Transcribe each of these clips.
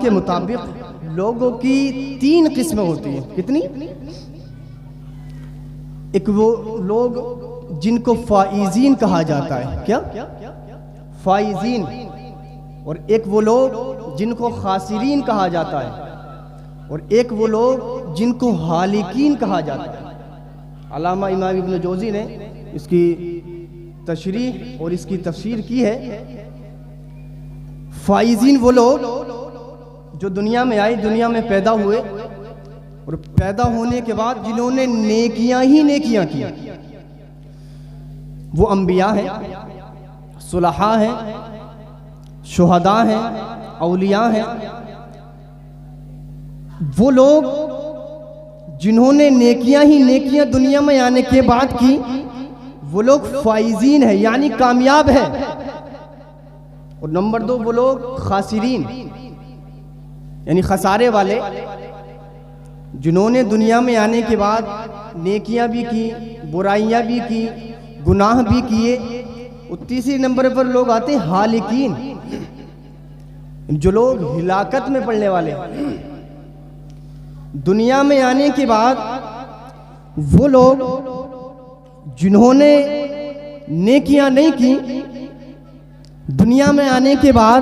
के मुताबिक लोगों की 3 किस्में होती हैं। कितनी? एक वो लोग जिनको फाइजीन कहा जाता है, क्या फाइजीन, और एक वो लोग जिनको खासिरीन कहा जाता है, और एक वो लोग जिनको हालिकीन कहा जाता है। अल्लामा इमाम इब्न जोज़ी ने इसकी तशरीह और इसकी तफसीर की है। फाइजीन वो लोग जो दुनिया में आए, दुनिया में पैदा हुए, और पैदा होने के बाद जिन्होंने नेकियां ही नेकियां की, वो अंबिया हैं, सुलहा हैं, शुहदा हैं, औलिया हैं। वो लोग जिन्होंने नेकियां ही नेकियां दुनिया में आने के बाद की, वो लोग फाइजीन है, यानी कामयाब है। और नंबर 2 वो लोग खासिरीन, यानी खसारे वाले, जिन्होंने दुनिया में आने के बाद नेकियां भी की, बुराइयां भी की, गुनाह भी किए। और तीसरे नंबर पर लोग आते हैं हालिकीन, जो लोग हिलाकत में पड़ने वाले। दुनिया में आने के बाद वो लोग जिन्होंने नेकियां नहीं की, दुनिया में आने के बाद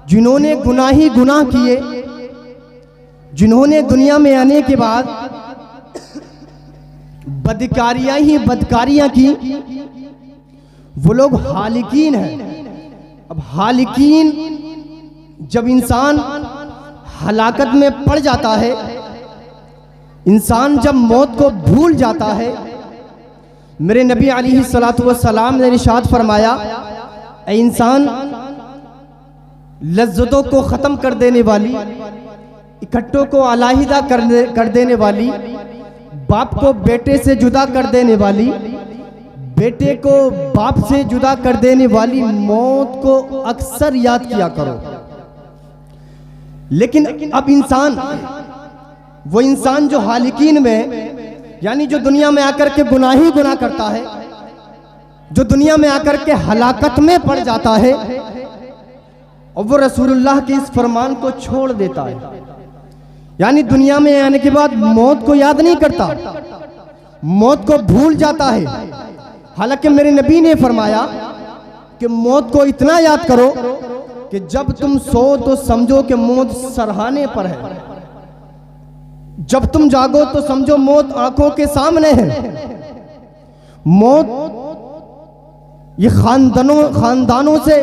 जिन्होंने गुनाही गुनाह किए, जिन्होंने दुनिया में आने के बाद बदकारियां ही बदकारियां की, वो लोग हालिकीन हैं। अब हालिकीन, जब इंसान हलाकत में पड़ जाता है, इंसान जब मौत को भूल जाता है, मेरे नबी अलैहिस्सलातु वस्सलाम ने इरशाद फरमाया, ऐ इंसान, लज्जतों को ख़त्म कर देने वाली, इकट्ठों को अलहदा कर देने वाली, बाप को बेटे से जुदा कर देने वाली, बेटे को बाप से जुदा कर देने वाली मौत को अक्सर याद किया करो। लेकिन अब इंसान, वो इंसान जो हालिकीन में, यानी जो दुनिया में आकर के गुनाही गुनाह करता है, जो दुनिया में आकर के हलाकत में पड़ जाता है, और वो रसूलुल्लाह के इस फरमान को छोड़ देता है, यानी दुनिया में आने के बाद मौत को याद नहीं करता, मौत को भूल जाता है। हालांकि मेरे नबी ने फरमाया कि मौत को इतना याद करो कि जब तुम सो तो समझो कि मौत सरहाने पर है, जब तुम जागो तो समझो मौत आंखों के सामने है। मौत ये खानदानों से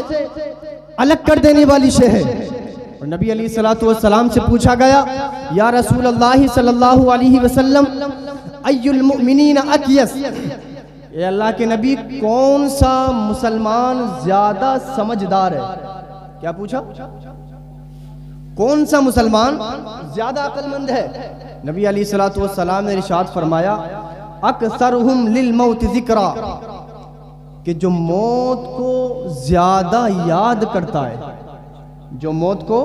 अलग कर देने वाली शे है। और नबी अलैहिस्सलातु वस्सलाम से पूछा गया, या रसूल अल्लाह सल्लल्लाहु अलैहि वसल्लम, अय्युल मुमिनीन अक़यस, ये अल्लाह के नबी, कौन सा मुसलमान ज्यादा समझदार है? क्या पूछा? कौन सा मुसलमान ज्यादा अक्लमंद है? नबी अलैहिस्सलातु वस्सलाम ने इरशाद फरमाया, अक्सरुहुम लिल मौत ज़िक्रा, कि जो मौत को ज्यादा याद करता है, जो मौत को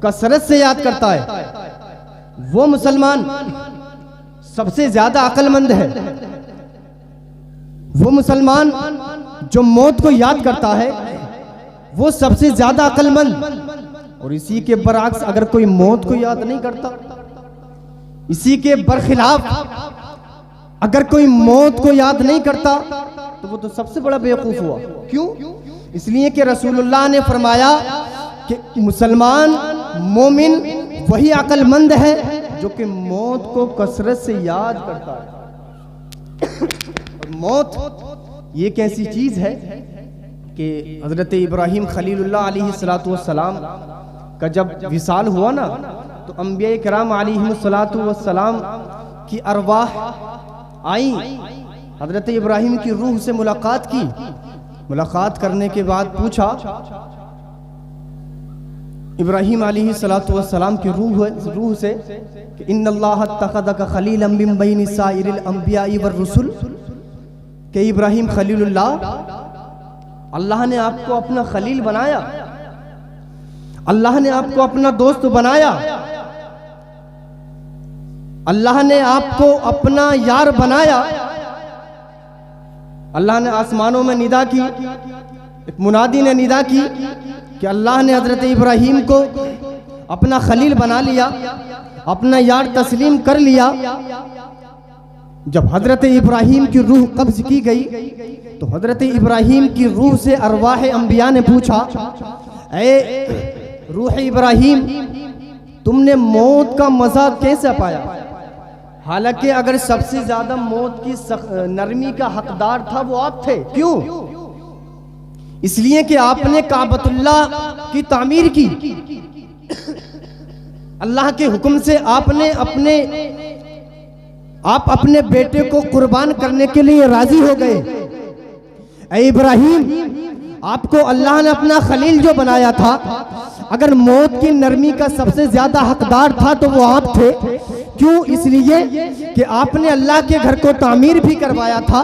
कसरत से याद करता है, वो मुसलमान सबसे ज्यादा अक्लमंद है। वो मुसलमान जो मौत को याद करता है, वो सबसे ज्यादा अक्लमंद। और इसी के बरअक्स अगर कोई मौत को याद नहीं करता, इसी के बरखिलाफ अगर कोई मौत को याद नहीं करता, तो वो तो सबसे बड़ा बेवकूफ हुआ। क्यों? इसलिए कि रसूलुल्लाह ने फरमाया कि मुसलमान मोमिन वही अक्लमंद है जो कि मौत को कसरत से याद करता है। मौत ये एक ऐसी चीज है कि हजरत इब्राहीम खलीलुल्लाह अलैहिस्सलातु वस्सलाम का जब विसाल हुआ ना, तो अंबिया किराम अलैहिस्सलातु वस्सलाम की अरवाह आई, हजरत इब्राहीम की रूह से मुलाकात की। मुलाकात करने के बाद पूछा इब्राहीम अलैहिस्सलातु वस्सलाम की रूह से कि इन्नल्लाह तखदका खलीलन मिन बैनि साइरिल अंबिया'i वर रुसुल, कि इब्राहीम खलीलुल्लाह, अल्लाह ने आपको अपना खलील बनाया, अल्लाह ने आपको अपना दोस्त बनाया, अल्लाह ने आपको अपना यार बनाया। अल्लाह ने आसमानों में निदा की, एक मुनादी ने निदा की कि अल्लाह ने हज़रत इब्राहीम को अपना खलील बना लिया, अपना यार तस्लीम कर लिया। जब हज़रत इब्राहीम की रूह कब्ज़ की गई तो हज़रत इब्राहीम की रूह से अरवाह अंबिया ने पूछा, ए रूह इब्राहीम, तुमने मौत का मज़ा कैसे पाया? हालांकि अगर सबसे ज्यादा मौत की नरमी का हकदार था वो आप थे। क्यों? इसलिए कि आपने काबतुल्लाह की तामीर की, अल्लाह के हुक्म से आपने आप अपने बेटे को कुर्बान करने के लिए राजी हो गए। ऐ इब्राहीम, आपको अल्लाह ने अपना खलील जो बनाया था, अगर मौत की नरमी का सबसे ज्यादा हकदार था तो वो आप थे। क्यों? इसलिए कि आपने अल्लाह के घर को तामीर भी करवाया था।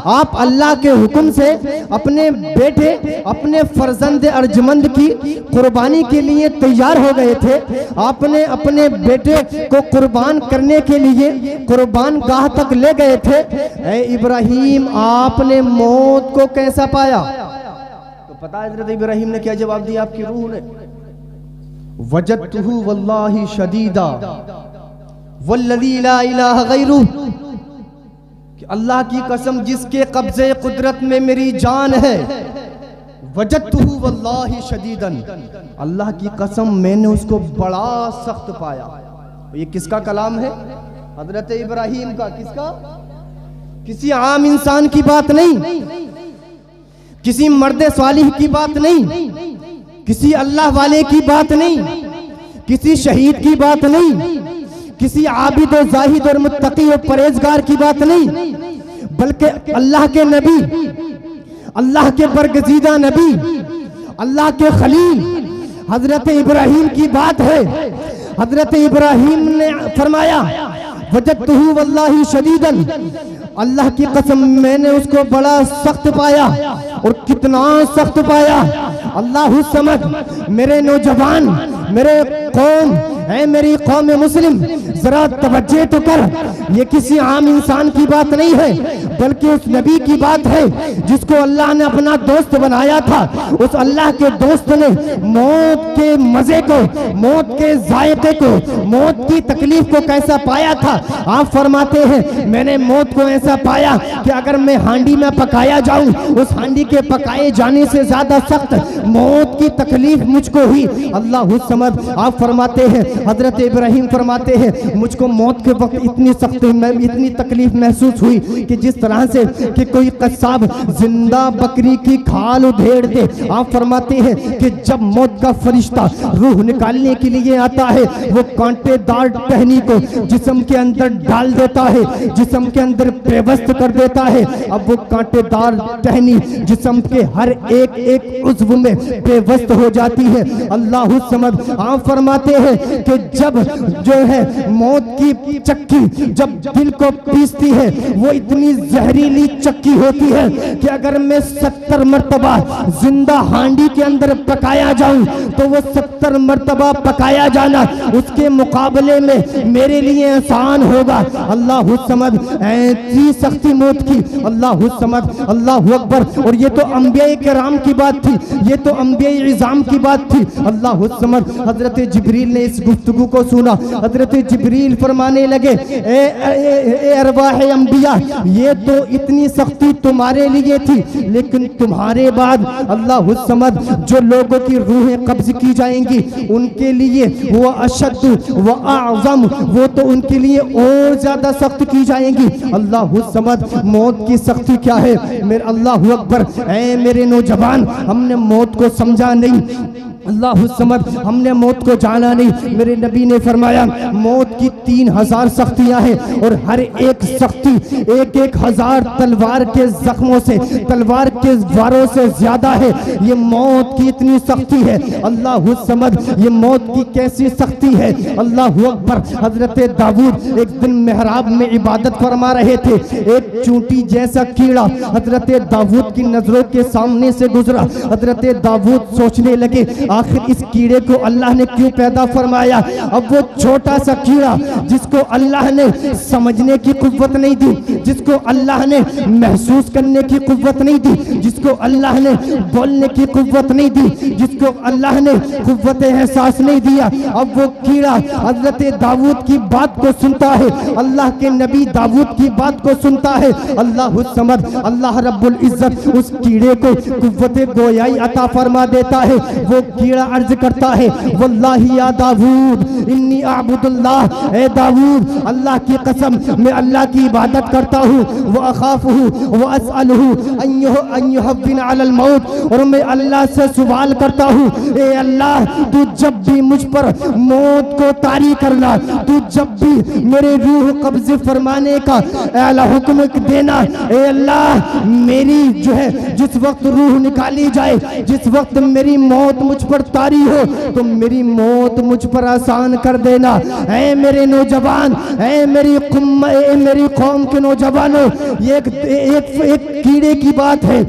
आप अल्लाह के हुक्म से अपने बेटे, अपने फर्जंद अर्जमंद की कुर्बानी के लिए तैयार हो गए थे। आपने अपने बेटे को कुर्बान करने के लिए कुर्बान गाह तक ले गए थे। ऐ इब्राहीम, आपने मौत को कैसा पाया? तो पता है हज़रत इब्राहीम ने क्या जवाब दिया आपकी रूह ने? वजदतुहु वल्लाहि शदीदा वल्लज़ी ला इलाहा गैरुहु, कि अल्लाह की कसम जिसके कब्ज़े कुदरत में मेरी जान है, वजदतुहु वल्लाहि शदीदन, अल्लाह की कसम मैंने उसको बड़ा सख्त पाया। ये किसका कलाम है? हज़रत इब्राहीम का। किसका? किसी आम इंसान की बात नहीं, किसी मर्द सालिह की बात नहीं, किसी अल्लाह वाले की बात नहीं, किसी शहीद की बात नहीं, किसी आबिद और जाहिद और मुत्तकी और परहेजगार की बात नहीं, बल्कि अल्लाह के नबी, अल्लाह के बरगजीदा नबी, अल्लाह के खलील हजरत इब्राहीम की बात है। हजरत इब्राहीम ने फरमाया, वजदतुहु वल्लाहि शदीदन, अल्लाह की कसम मैंने उसको बड़ा सख्त पाया। और कितना सख्त पाया? अल्लाहु समद। मेरे नौजवान, मेरे कौम है, मेरी कौम मुस्लिम, जरा तवज्जो तो कर। ये किसी आम इंसान की बात नहीं है, बल्कि उस नबी की बात है जिसको अल्लाह ने अपना दोस्त बनाया था। उस अल्लाह के दोस्त ने मौत के मजे को, मौत के जायके को, मौत की तकलीफ को कैसा पाया था? आप फरमाते हैं, मैंने मौत को ऐसा पाया कि अगर मैं हांडी में पकाया जाऊं, उस हांडी के पकाए जाने से ज्यादा सख्त मौत की तकलीफ मुझको हुई। अल्लाह समद। आप फरमाते हैं, हजरत इब्राहीम फरमाते हैं, मुझको मौत के वक्त इतनी सख्त, इतनी तकलीफ महसूस हुई कि जिस तरह से कि कोई कसाब जिंदा बकरी की खाल उधेड़ दे। आप फरमाते हैं कि जब मौत का फरिश्ता रूह निकालने के लिए आता है, वो कांटेदार टहनी को जिस्म के अंदर डाल देता है, जिस्म के अंदर बेवस्त कर देता है। अब वो कांटेदार टहनी जिस्म के हर एक एक उज़्व में बेवस्त हो जाती है। अल्लाह समद। आप फरमाते हैं कि जब जो है मौत की चक्की जब दिल को पीसती है, वो इतनी जहरीली चक्की होती है कि अगर मैं 70 मरतबा जिंदा हांडी के अंदर पकाया जाऊं तो वो 70 मरतबा पकाया जाना उसके मुकाबले में मेरे लिए आसान होगा। अल्लाह समद। ऐसी सख्ती मौत की। अल्लाह समद। अल्लाह अकबर। और ये तो अंबिया किराम की बात थी, ये तो अंबिया इज़ाम की बात थी। अल्लाह समद। हजरत जिब्रील ने इस गुफ्तगू को सुना। हजरत जिब्रील फरमाने लगे, ए अरवाह अंबिया, ये तो इतनी सख्ती तुम्हारे लिए थी, लेकिन तुम्हारे बाद अल्लाह समद जो लोगों की रूहें कब्ज की जाएंगी उनके लिए वो अशद व आज़म, वो तो उनके लिए और ज्यादा सख्त की जाएंगी। अल्लाह समद। मौत की सख्ती क्या है? मेरे अल्लाह अकबर। ऐ मेरे नौजवान, हमने मौत को समझा नहीं, अल्लाह समद, हमने मौत को जाना नहीं। मेरे नबी ने फरमाया, मौत की 3000 सख्तियां हैं और हर एक सख्ती 1000 तलवार के जख्मों से, तलवार के वारों से ज्यादा है। ये मौत की इतनी सख्ती है। अल्लाह समद। ये मौत की कैसी सख्ती है? अल्लाह अकबर। हजरत दाऊद एक दिन मेहराब में इबादत फरमा रहे थे, एक चूंटी जैसा कीड़ा हजरत दाऊद की नजरों के सामने से गुजरा। हजरत दाऊद सोचने लगे, आखिर इस कीड़े को अल्लाह ने क्यों पैदा फरमाया। अब वो छोटा सा कीड़ा जिसको अल्लाह ने समझने की कुव्वत नहीं दी, जिसको अल्लाह ने महसूस करने की कुव्वत नहीं दी, जिसको अल्लाह ने बोलने की कुव्वत नहीं दी, जिसको अल्लाह ने कुव्वत एहसास नहीं दिया, अब वो कीड़ा हजरत दाऊद की बात को सुनता है, अल्लाह के नबी दाऊद की बात को सुनता है। अल्लाह समद अल्लाह रब्बुल इज्जत उस कीड़े को कुव्वत गोयाई अता फरमा देता है। वो कीड़ा अर्ज करता है, वल्लाही या दाऊद इन्नी अअबुदुल्लाह, ए दाऊद अल्लाह की कसम मैं अल्लाह की इबादत करता हूँ, व अखाफुहु व असअलुहु अन युहव्विन अलल मौत, और मैं अल्लाह से सवाल करता हूँ, ए अल्लाह तू जब भी मुझ पर मौत को तारी करना, तू जब भी मेरे रूह कब्ज़ फरमाने का आला हुक्म देना, ए अल्लाह मेरी जो है जिस वक्त रूह निकाली जाए, जिस वक्त मेरी मौत मुझ पर तारी हो, तो मेरी मौत मुझ पर आसान कर देना। ऐ मेरे नौजवान, ऐ मेरी कौम के नौजवानों, ये एक कीड़े की बात है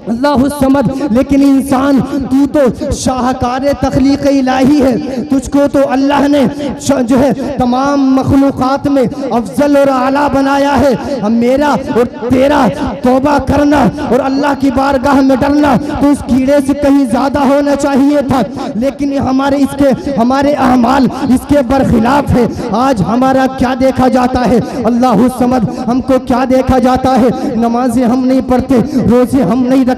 अल्लाह समद, लेकिन इंसान तू तो शाहकार तख्लीक इलाही है, तुझको तो अल्लाह ने जो है तमाम मखलूक़ात में अफजल और आला बनाया है। हम मेरा और तेरा तौबा करना और अल्लाह की बारगाह में डरना तो उस कीड़े से कहीं ज़्यादा होना चाहिए था, लेकिन हमारे अहमाल इसके बरखिलाफ है। आज हमारा क्या देखा जाता है अल्लाह समद, हमको क्या देखा जाता है, नमाजें हम नहीं पढ़ते, रोजे हम नहीं रखते,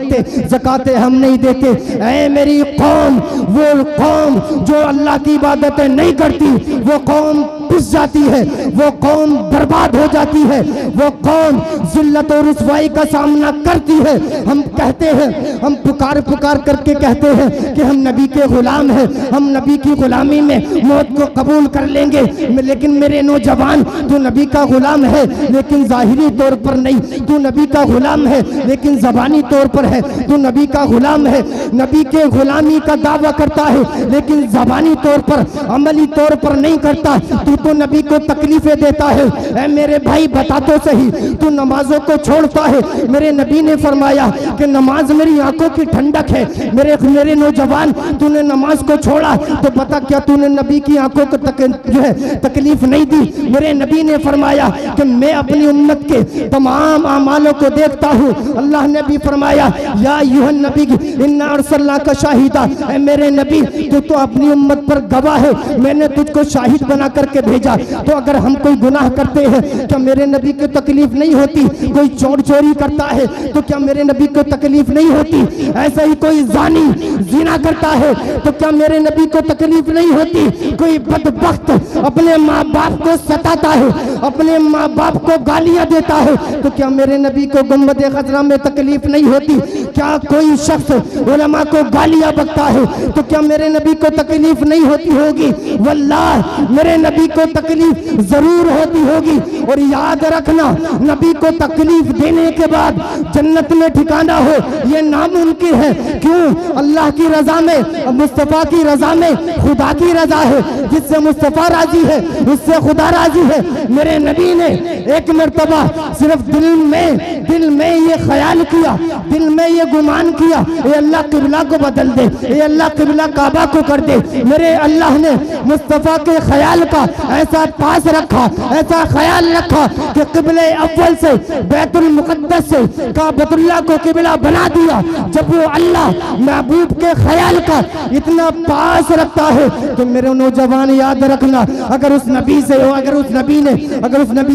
ज़कातें हम नहीं देते। ऐ मेरी कौम, वो कौम जो अल्लाह की इबादतें नहीं करती, वो कौम पिस जाती है, वो कौम बर्बाद हो जाती है, वो कौम जिल्लत और रुसवाई का सामना करती है। हम कहते हैं, हम पुकार करके कहते हैं कि हम नबी के गुलाम हैं, हम नबी की गुलामी में मौत को कबूल कर लेंगे, लेकिन मेरे नौजवान तू नबी का गुलाम है लेकिन जाहिरी तौर पर नहीं, तू नबी का गुलाम है लेकिन ज़बानी तौर पर है, तू नबी का गुलाम है, नबी के गुलामी का दावा करता है लेकिन ज़बानी तौर पर अमली तौर पर नहीं करता, तू तो नबी को तकलीफें देता है। ऐ मेरे भाई बता तो सही, तू नमाजों को छोड़ता है, मेरे नबी ने फरमाया कि नमाज मेरी आंखों की ठंडक है। मेरे नौजवान तूने नमाज को छोड़ा तो बता क्या तूने नबी की आंखों को जो है तकलीफ नहीं दी। मेरे नबी ने फरमाया कि मैं अपनी उम्मत के तमाम अमालों को देखता हूँ। अल्लाह ने भी फरमाया या युहन नबी इन्ना अरसलनाका शाहिदा, ऐ मेरे नबी तू तो अपनी उम्मत पर गवाह है, मैंने तुझको शाहिद बना करके भेजा। तो अगर हम कोई गुनाह करते हैं क्या मेरे नबी को तकलीफ नहीं होती? कोई चोरी करता है तो क्या मेरे नबी को तकलीफ नहीं होती? ऐसा ही कोई जानी जिना करता है तो क्या मेरे नबी को तकलीफ नहीं होती? कोई बदबख्त अपने माँ बाप को सताता है, अपने माँ बाप को गालियां देता है तो क्या मेरे नबी को गुंबद खजरा में तकलीफ नहीं होती? क्या कोई शख्स उलमा को गालियां बकता है तो क्या मेरे नबी को तकलीफ नहीं होती होगी? वल्लाह मेरे नबी को तकलीफ जरूर होती होगी। और याद रखना, नबी को तकलीफ देने के बाद जन्नत में ठिकाना हो ये नामुमकिन है। क्यों? अल्लाह की रजा में, मुस्तफ़ा की रजा में खुदा की रजा है। जिससे मुस्तफ़ा राजी है उससे खुदा राजी है। मेरे नबी ने एक मर्तबा सिर्फ दिल में ये ख्याल किया, दिल में ये गुमान किया, ये अल्लाह किबला को बदल दे, ये अल्लाह किबला काबा को कर दे। मेरे अल्लाह ने मुस्तफ़ा के ख्याल का ऐसा पास रखा, ऐसा ख्याल रखा कि किबले अव्वल से बैतुल मुक़द्दस से काबतुल्लाह को किबला बना दिया। जब वो अल्लाह महबूब के ख्याल का इतना पास रखता है तो मेरे नौजवान याद रखना, अगर उस नबी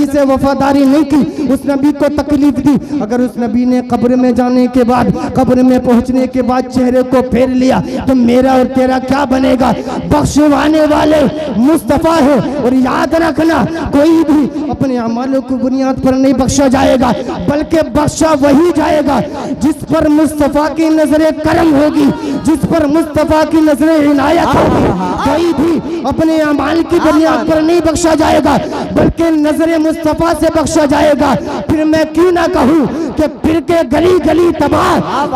से वफादारी नहीं की, उस नबी को तकलीफ दी, अगर उस नबी ने कब्र में जाने के बाद, कब्र में पहुंचने के बाद चेहरे को फेर लिया तो मेरा और तेरा क्या बनेगा? बख्शवाने वाले मुस्तफ़ा है। और याद रखना, कोई भी अपने अमालों को बुनियाद पर नहीं बख्शा जाएगा, बल्कि बख्शा वही जाएगा जिस पर मुस्तफ़ा की नजरे करम होगी, जिस पर मुस्तफ़ा की नजरे इनायत होगी। कोई भी अपने अमाल की बुनियाद पर नहीं बख्शा जाएगा, बल्कि नजरे मुस्तफ़ा से बख्शा जाएगा। फिर मैं क्यों ना कहूँ कि फिर के गली गली तबाह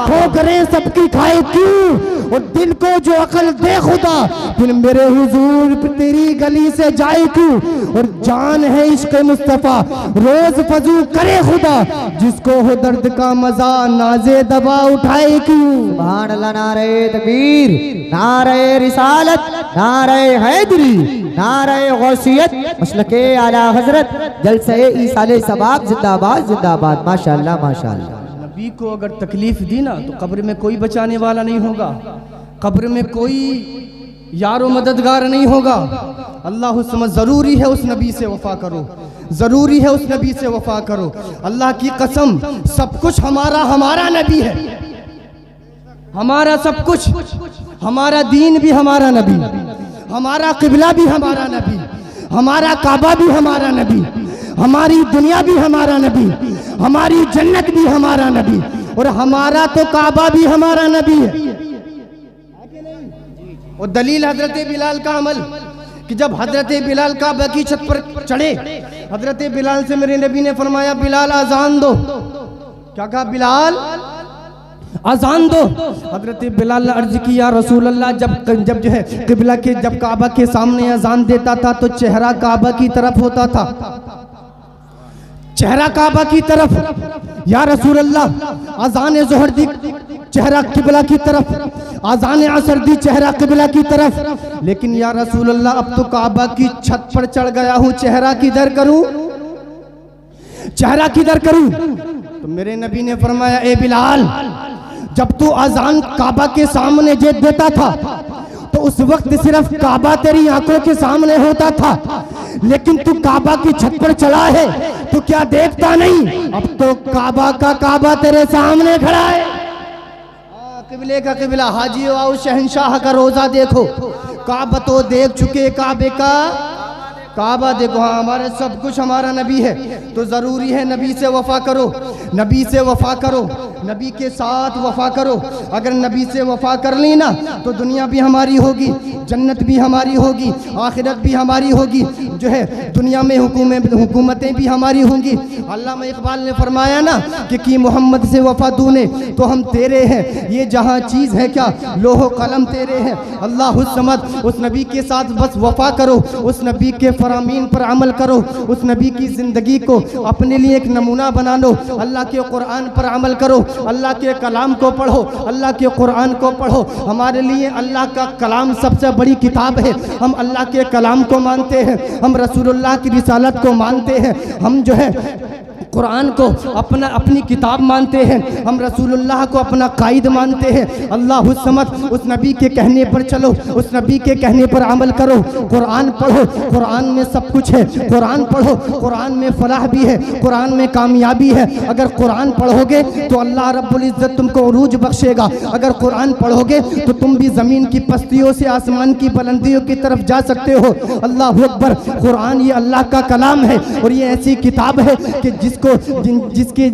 ठोकरें सबकी खा पाए क्यों, और दिल को जो अकल दे खुदा फिर मेरे हुजूर तेरी गली से जाए क्यों, और जान है इश्क मुस्तफा रोज फजू करे खुदा, जिसको हो दर्द का मजा नाजे दबा उठाए क्यों। सुभान अल्लाह। नारे तकबीर, नारे रिसालत, नारे हैदरी, नारे गौसियत, मसलके आला हजरत, जलसे ईसाले सबाब जिंदाबाद जिंदाबाद। माशाअल्लाह माशाअल्लाह। नबी को अगर तकलीफ दी ना तो कब्र में कोई बचाने वाला नहीं होगा, कब्र में कोई यारो मददगार नहीं होगा। अल्लाह समझ, जरूरी है उस नबी से वफा करो, जरूरी है उस नबी से वफा करो। अल्लाह की कसम सब कुछ हमारा हमारा नबी है, हमारा सब कुछ, हमारा दीन भी हमारा नबी, हमारा किबला भी हमारा नबी, हमारा काबा भी हमारा नबी, हमारी दुनिया भी हमारा नबी, हमारी जन्नत भी हमारा नबी, और हमारा तो काबा भी हमारा नबी है। और दलील हजरत बिलाल का अमल कि जब हजरत बिलाल काबा की छत पर चढ़े, हजरत बिलाल से मेरे नबी ने फरमाया बिलाल अजान दो। क्या कहा? बिलाल अजान दो। हजरत बिलाल ने अर्ज किया रसूल अल्लाह, जब जो है किबला के, जब काबा के सामने अजान देता था तो चेहरा काबा की तरफ होता था, चेहरा काबा की तरफ। या रसूल अल्लाह अजान ज़ोहर दी चेहरा किबला की तरफ, अजान असर दी चेहरा किबला की तरफ, लेकिन या रसूल अल्लाह अब तो काबा की छत पर चढ़ गया हूँ, चेहरा किधर करूं, चेहरा किधर करूं? तो मेरे नबी ने फरमाया ए बिलाल, जब तू अजान काबा के सामने जे देता था तो उस वक्त सिर्फ काबा तेरी आंखों के सामने होता था, लेकिन तू काबा की छत पर चढ़ा है तो क्या देखता नहीं, अब तो काबा का काबा तेरे सामने खड़ा है। किबले का किबला, हाजी आओ शहंशाह का रोजा देखो, काबा तो देख चुके, काबे का काबा देखो। हाँ, हमारे सब कुछ हमारा नबी है, तो जरूरी है नबी से वफा करो, नबी से वफा करो, नबी के साथ वफा करो। अगर नबी से वफा कर ली ना तो दुनिया भी हमारी होगी, जन्नत भी हमारी होगी, आखिरत भी हमारी होगी, जो है दुनिया में हुकूमतें भी हमारी होंगी। अल्लामा इकबाल ने फरमाया ना कि मोहम्मद से वफा तूने तो हम तेरे हैं, ये जहाँ चीज़ है क्या लोहो कलम तेरे हैं। अल्लाह समद, उस नबी के साथ बस वफा करो, उस नबी के फरामीन पर अमल करो, उस नबी की ज़िंदगी को अपने लिए एक नमूना बना लो, अल्लाह के कुरान पर अमल करो, अल्लाह के कलाम को पढ़ो, अल्लाह के कुरान को पढ़ो। हमारे लिए अल्लाह का कलाम सबसे बड़ी किताब है, हम अल्लाह के कलाम को मानते हैं, हम रसूलुल्लाह की रिसालत को मानते हैं, हम जो है कुरान को अपनी किताब मानते हैं, हम रसूलुल्लाह को अपना कायद मानते हैं। अल्लाह समद, उस नबी के कहने पर चलो, उस नबी के कहने पर अमल करो, कुरान पढ़ो, कुरान में सब कुछ है, कुरान पढ़ो, कुरान में फलाह भी है, कुरान में कामयाबी है। अगर कुरान पढ़ोगे तो अल्लाह रब्बुल इज़्ज़त तुमको उरूज बख्शेगा, अगर कुरान पढ़ोगे तो तुम भी ज़मीन की पस्तियों से आसमान की बुलंदियों की तरफ जा सकते हो। अल्लाह अकबर। कुरान ये अल्लाह का कलाम है और ये ऐसी किताब है कि जिसके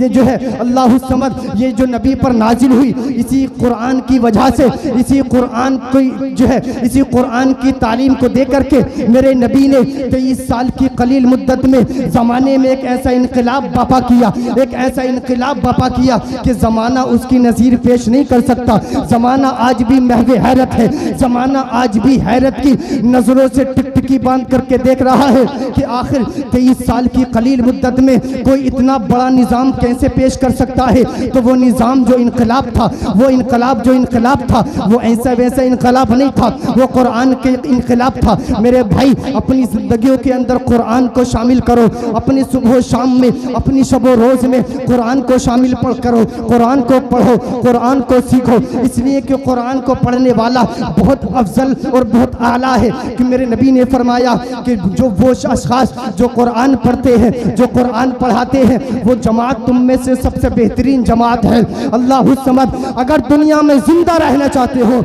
जो है अल्लाह समद, ये जो नबी पर नाजिल हुई इसी कुरान की वजह से, इसी कुरान को जो है, इसी कुरान की तालीम को दे करके मेरे नबी ने 23 साल की कलील मुद्दत में ज़माने में एक ऐसा इनकलाब बपा किया, एक ऐसा इनकलाब बपा किया कि ज़माना उसकी नज़ीर पेश नहीं कर सकता। ज़माना आज भी महवे हैरत है, ज़माना आज भी हैरत की नज़रों से टिकटिकी बांध करके देख रहा है कि आखिर 23 साल की कलील मुद्दत में कोई इतना बड़ा निज़ाम कैसे पेश कर सकता है। तो वो निज़ाम जो इनकलाब था, वो इनकलाब जो इनकलाब था, वो ऐसा वैसा इनकलाब नहीं था, वो कुरान के इनकलाब था। मेरे भाई, अपनी ज़िंदगियों के अंदर कुरान को शामिल करो, अपनी सुबह शाम में, अपनी शबो रोज़ में कुरान को शामिल करो, कुरान को पढ़ो, कुरान को सीखो, इसलिए कि कुरान को पढ़ने वाला बहुत अफजल और बहुत आला है। कि मेरे नबी ने फरमाया कि जो वो अशख़ास जो कुरान पढ़ते हैं, जो कुरान पढ़ाते हैं, वो जमात तुम में से सबसे बेहतरीन जमात है। अल्लाह समद। अगर दुनिया में जिंदा रहना चाहते हो,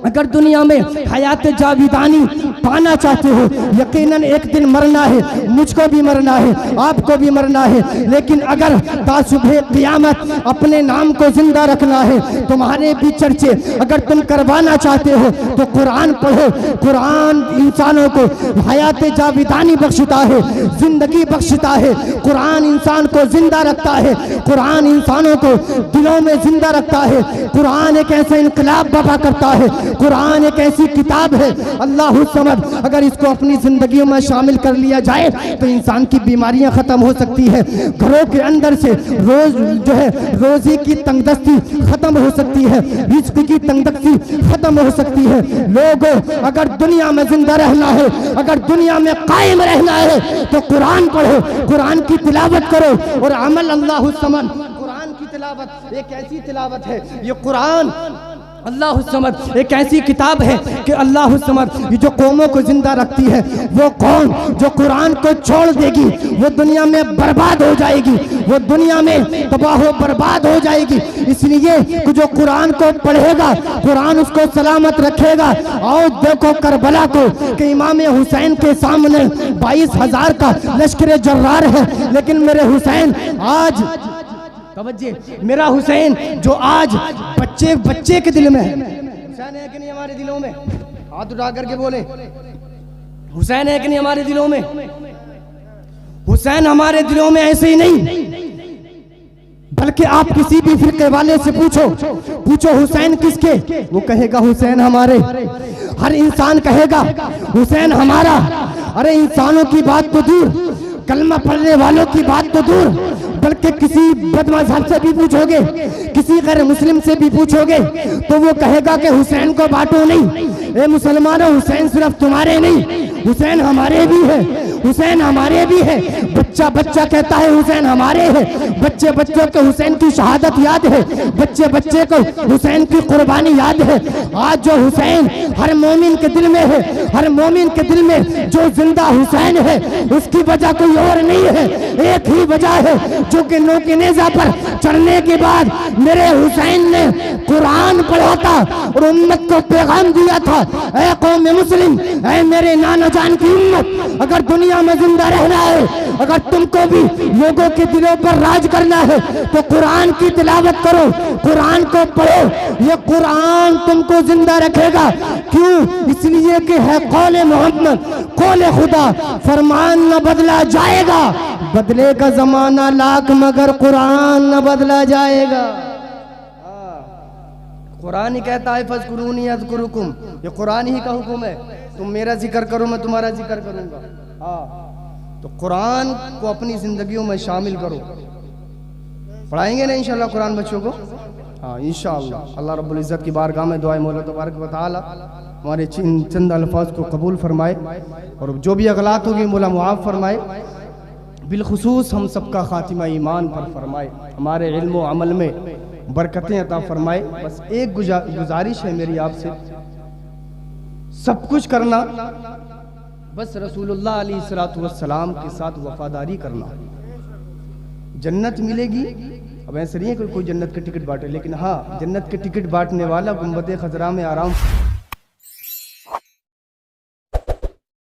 अगर दुनिया में हयात जाविदानी पाना चाहते हो, यकीनन एक दिन मरना है, मुझको भी मरना है, आपको भी मरना है। लेकिन अगर तासुबह क़ियामत अपने नाम को जिंदा रखना है, तुम्हारे भी चर्चे अगर तुम करवाना चाहते हो तो कुरान पढ़ो। कुरान इंसानों को हयात जाविदानी बख्शता है, जिंदगी बख्शता है। कुरान इंसान को जिंदा रखता है, कुरान इंसानों को दिलों में जिंदा रखता है। कुरान एक ऐसा इनकलाब बर्पा करता है। कुरान एक ऐसी किताब है अल्लाह समद, अगर इसको अपनी जिंदगी में शामिल कर लिया जाए तो इंसान की बीमारियां खत्म हो सकती है। घरों के अंदर से रोज जो है रोजी की तंगदस्ती खत्म हो सकती है, रिज्क की तंगदस्ती खत्म हो सकती है। लोगों, अगर दुनिया में जिंदा रहना है, अगर दुनिया में कायम रहना है तो कुरान पढ़ो, कुरान की तिलावत करो और अमल अल्लाह समद। कुरान की तिलावत एक ऐसी तिलावत है, ये कुरान अल्लाह समद एक ऐसी किताब है कि अल्लाह समद ये जो कौमों को जिंदा रखती है। वो कौम जो कुरान को छोड़ देगी वो दुनिया में बर्बाद हो जाएगी, वो दुनिया में तबाह बर्बाद हो जाएगी। इसलिए जो कुरान को पढ़ेगा कुरान उसको सलामत रखेगा। और देखो करबला को कि इमाम हुसैन के सामने 22,000 का लश्कर जर्रार है, लेकिन मेरे हुसैन आज मेरा हुसैन जो आज बच्चे बच्चे के दिल में है। हुसैन है कि नहीं हमारे दिलों में? हाथ उठा करके बोले, हुसैन है कि नहीं हमारे दिलों में? हुसैन हमारे दिलों में ऐसे ही नहीं, बल्कि आप किसी भी फिरके वाले से पूछो हुसैन किसके, वो कहेगा हुसैन हमारे। हर इंसान कहेगा हुसैन हमारा। अरे इंसानों की बात तो दूर, कलमा पढ़ने वालों की बात तो दूर, बल्कि किसी बदमज़हब से भी पूछोगे, किसी गैर मुस्लिम से भी पूछोगे तो वो कहेगा कि हुसैन को बांटो नहीं। ए मुसलमानों, हुसैन सिर्फ तुम्हारे नहीं, हुसैन हमारे भी है, हुसैन हमारे भी है। बच्चा बच्चा कहता है हुसैन हमारे है, बच्चे बच्चों को हुसैन की शहादत याद है, बच्चे बच्चे को हुसैन की कुर्बानी याद है। आज जो हुसैन हर मोमिन के दिल में है, हर मोमिन के दिल में जो जिंदा हुसैन है उसकी वजह कोई और नहीं है, एक ही वजह है जो कि नोके नेज़ा पर चढ़ने के बाद मेरे हुसैन ने कुरान पढ़ा था और उम्मत को पैगाम दिया था, ऐ कौम मुस्लिम, ऐ मेरे नाना जान की उम्मत, अगर दुनिया में जिंदा रहना है, अगर तुमको भी लोगों के दिलों पर राज करना है तो कुरान की तिलावत करो, कुरान को पढ़ो। ये कुरान तुमको जिंदा रखेगा। क्यों? इसलिए कि है कौले मोहम्मद, कौले खुदा, फरमान न बदला जाएगा, बदलेगा जमाना लाख मगर कुरान न बदला जाएगा। कुरान ही कहता है फज़कुरूनी अज़कुरुकुम, ये कुरान ही का हुक्म है, तुम मेरा जिक्र करो मैं तुम्हारा जिक्र करूंगा। हाँ, तो कुरान को अपनी जिंदगियों में शामिल करो। पढ़ाएंगे ना इंशाल्लाह कुरान बच्चों को? हाँ इंशाल्लाह। अल्लाह रब्बुल इज़्ज़त की बारगाह में दुआ मौला तबारक व तआला हमारे चंद अल्फाज को कबूल फरमाए और जो भी अगलात होगी मौला मुआफ़ फरमाए। बिलखुसूस हम सबका खातिमा ईमान पर फरमाए, हमारे इल्म व अमल में बरकतें अता फरमाए। बस एक गुजारिश है मेरी आपसे, सब कुछ करना, बस रसूलुल्लाह अलैहिस्सलातु वस्सलाम के साथ वफादारी करना, जन्नत मिलेगी। अब ऐसे नहीं है कोई जन्नत के टिकट बांटे, लेकिन हाँ जन्नत के टिकट बांटने वाला गुंबद खजरा में आराम